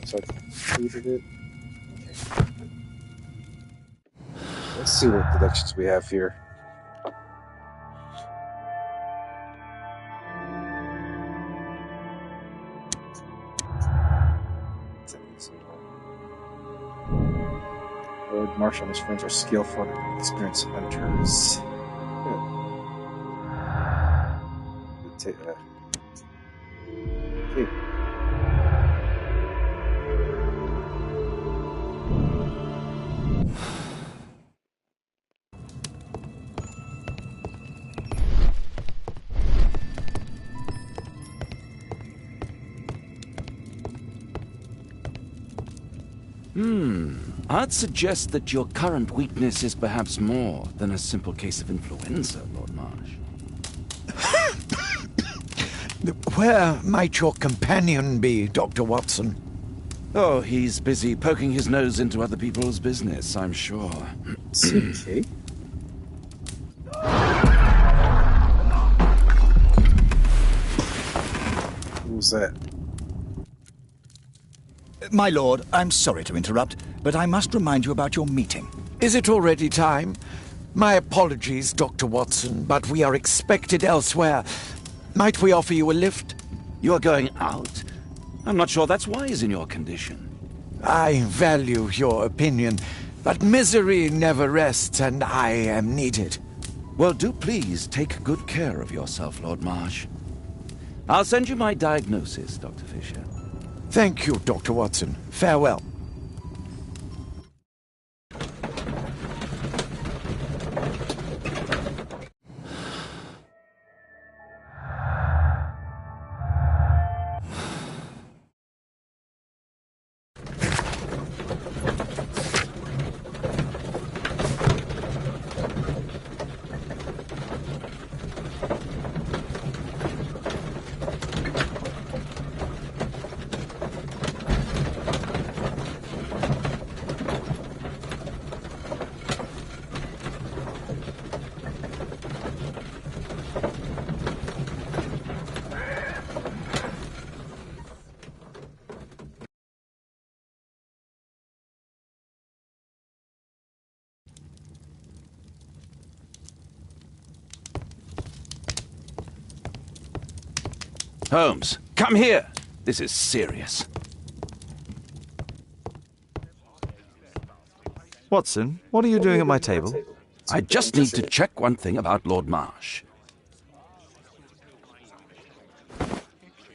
So I completed it. Okay. Let's see what deductions we have here. Lord Marsh and his friends are skillful and experienced hunters. Good. Okay. I'd suggest that your current weakness is perhaps more than a simple case of influenza, Lord Marsh. Where might your companion be, Dr. Watson? Oh, he's busy poking his nose into other people's business, I'm sure. Okay. Who's that? My lord, I'm sorry to interrupt, but I must remind you about your meeting. Is it already time? My apologies, Dr. Watson, but we are expected elsewhere. Might we offer you a lift? You're going out? I'm not sure that's wise in your condition. I value your opinion, But misery never rests, and I am needed. Well, do please take good care of yourself, Lord Marsh. I'll send you my diagnosis, Dr. Fisher. Thank you, Dr. Watson. Farewell. Holmes, come here! This is serious. Watson, what are you doing at my table? I just need to check one thing about Lord Marsh.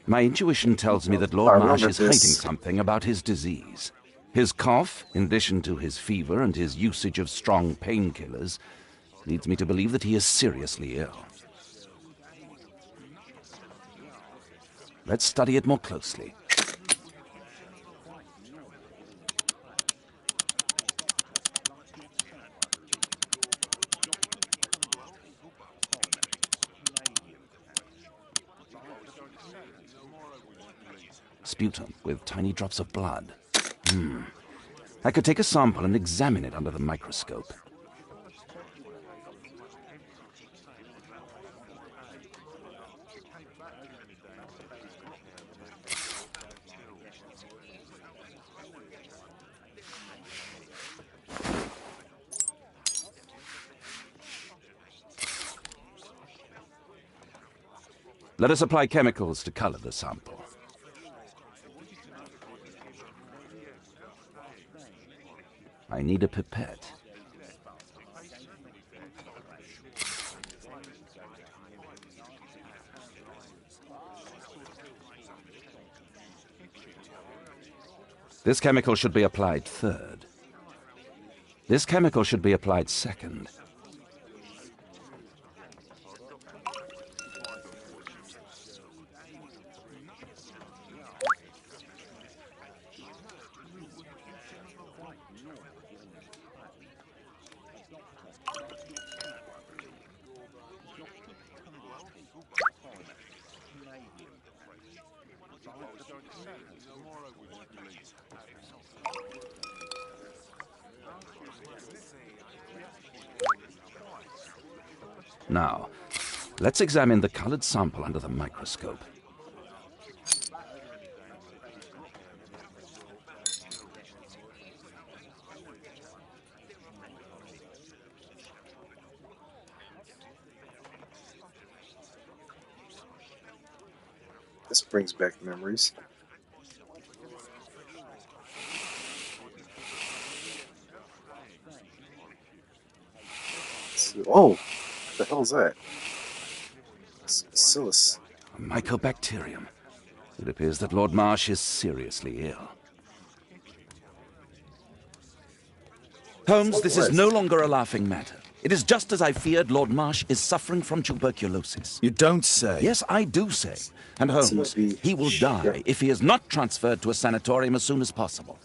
My intuition tells me that Lord Marsh is hiding something about his disease. His cough, in addition to his fever and his usage of strong painkillers, leads me to believe that he is seriously ill. Let's study it more closely. Sputum with tiny drops of blood. I could take a sample and examine it under the microscope. Let us apply chemicals to color the sample. I need a pipette. This chemical should be applied third. This chemical should be applied second. Now, let's examine the colored sample under the microscope. This brings back memories. Oh, what the hell's that? Bacillus. A mycobacterium. It appears that Lord Marsh is seriously ill. Holmes, this is no longer a laughing matter. It is just as I feared. Lord Marsh is suffering from tuberculosis. You don't say. Yes, I do say. And Holmes, he will die if he is not transferred to a sanatorium as soon as possible.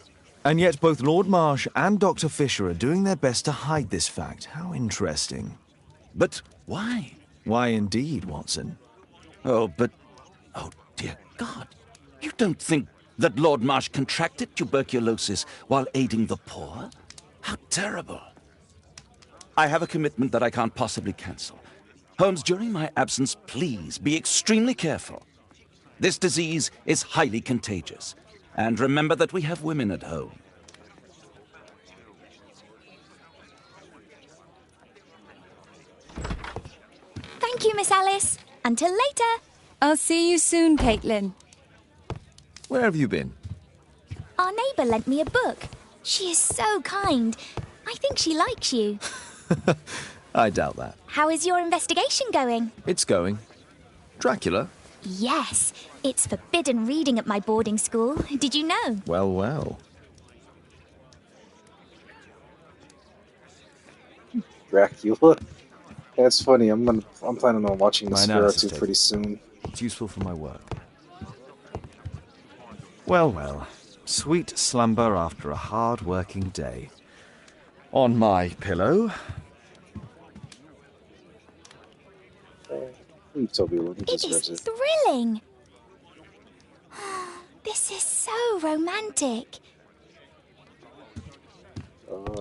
And yet both Lord Marsh and Dr. Fisher are doing their best to hide this fact. How interesting. But why? Why indeed, Watson? Oh, dear God. You don't think that Lord Marsh contracted tuberculosis while aiding the poor? How terrible. I have a commitment that I can't possibly cancel. Holmes, during my absence, please be extremely careful. This disease is highly contagious. And remember that we have women at home. Thank you, Miss Alice. Until later. I'll see you soon, Caitlin. Where have you been? Our neighbour lent me a book. She is so kind. I think she likes you. I doubt that. How is your investigation going? It's going. Dracula? Yes, it's forbidden reading at my boarding school. Did you know? Well, well. Dracula. That's funny. I'm planning on watching My Nosferatu analysis pretty table. soon. It's useful for my work. Well, well. Sweet slumber after a hard-working day. On my pillow. Leave Toby alone. He It is deserves it. thrilling. This is so romantic.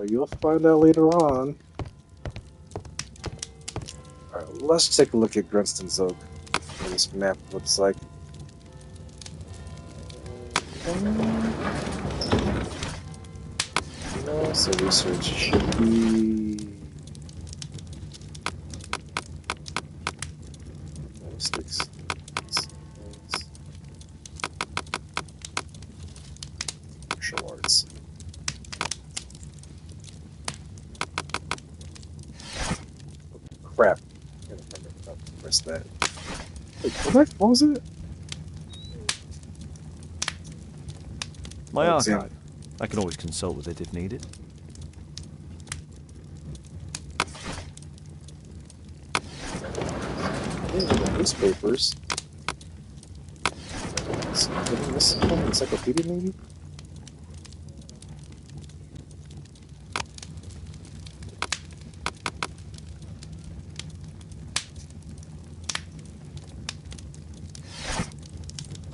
You'll find out later on. Alright, let's take a look at Grunston's Oak. What this map looks like. So research should be... Sticks. Martial arts. Crap. I can't remember how to press that. Wait, what was it? My Oh, archive. I can always consult with it if needed. Newspapers. This is an encyclopedia, maybe?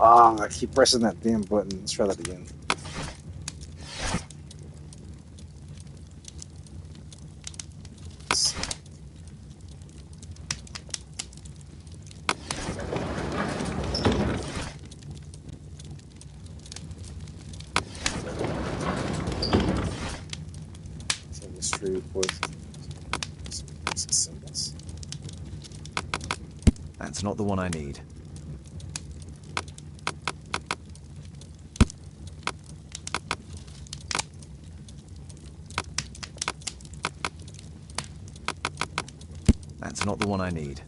Ah, I keep pressing that damn button. Let's try that again. Chemistry reports. Symbols. That's not the one I need. That's not the one I need.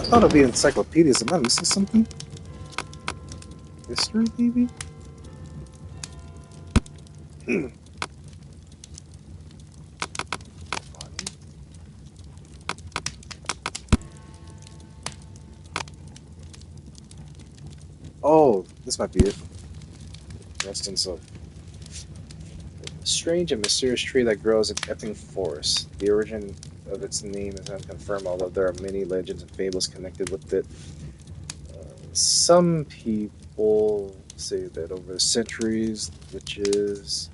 I thought it'd be encyclopedias. Am I missing something? History, maybe? Oh, this might be it. Instance of a strange and mysterious tree that grows in Epping Forest. The origin of its name is unconfirmed, although there are many legends and fables connected with it. Some people say that over the centuries, witches...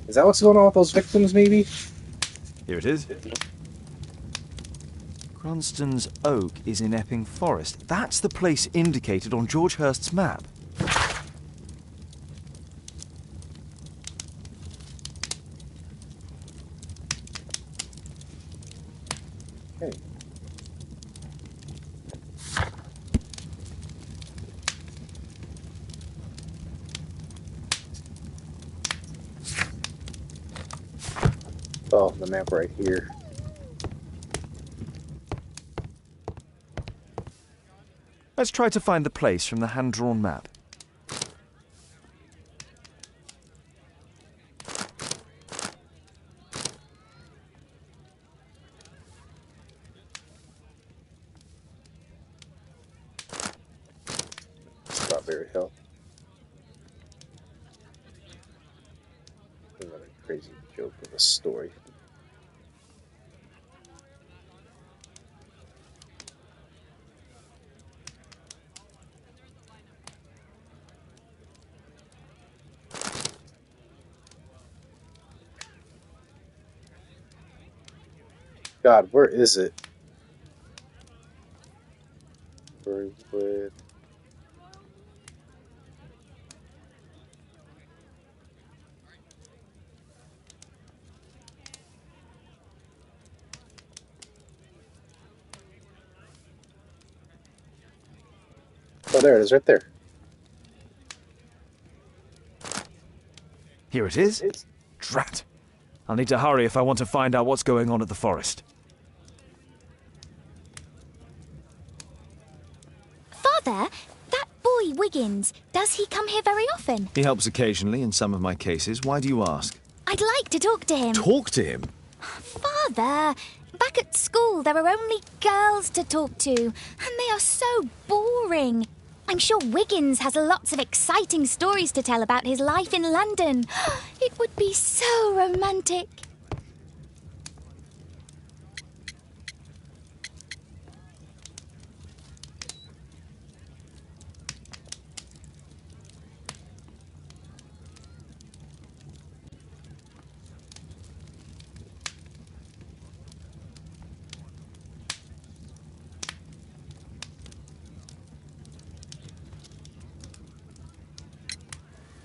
Is that what's going on with those victims, maybe? Here it is. Grunston's Oak is in Epping Forest. That's the place indicated on George Hurst's map. Okay. Oh, the map right here. Let's try to find the place from the hand-drawn map. Strawberry Hill. Another crazy joke of a story. God, where is it? Birdwood. Oh, there it is, right there. Here it is. Drat. I'll need to hurry if I want to find out what's going on at the forest. Father, that boy Wiggins, does he come here very often? He helps occasionally in some of my cases. Why do you ask? I'd like to talk to him. Talk to him? Father, back at school there are only girls to talk to, and they are so boring. I'm sure Wiggins has lots of exciting stories to tell about his life in London. It would be so romantic.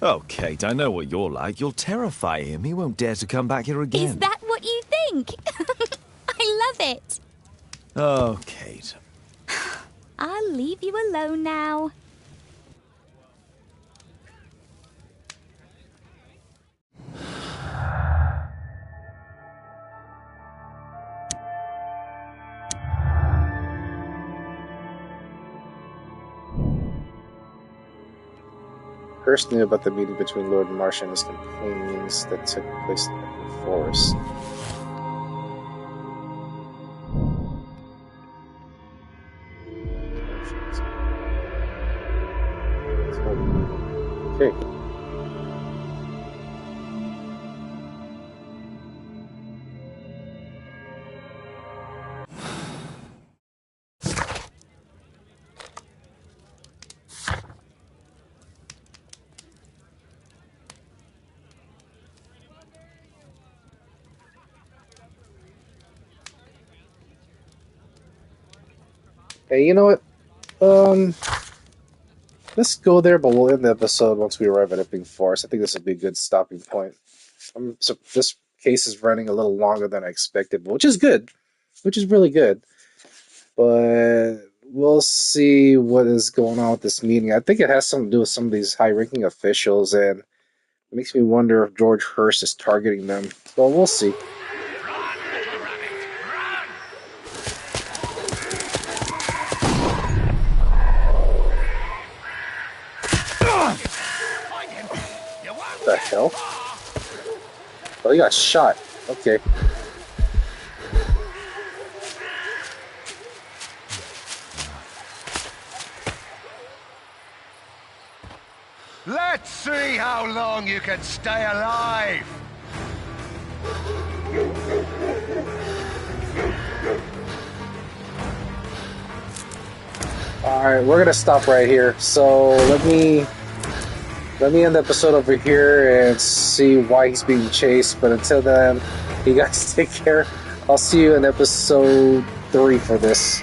Oh, Kate, I know what you're like. You'll terrify him. He won't dare to come back here again. Is that what you think? I love it. Oh, Kate. I'll leave you alone now. Hurst knew about the meeting between Lord Marsh and his companions that took place in the forest. Okay. Hey, you know what? Let's go there, but we'll end the episode once we arrive at Epping Forest. I think this will be a good stopping point. So this case is running a little longer than I expected, which is good, which is really good. But we'll see what is going on with this meeting. I think it has something to do with some of these high-ranking officials, and it makes me wonder if George Hurst is targeting them. Well, we'll see. What the hell? Oh, he got shot. Okay. Let's see how long you can stay alive! Alright, we're gonna stop right here. So let me end the episode over here and see why he's being chased. But until then, you guys take care. I'll see you in episode 3 for this.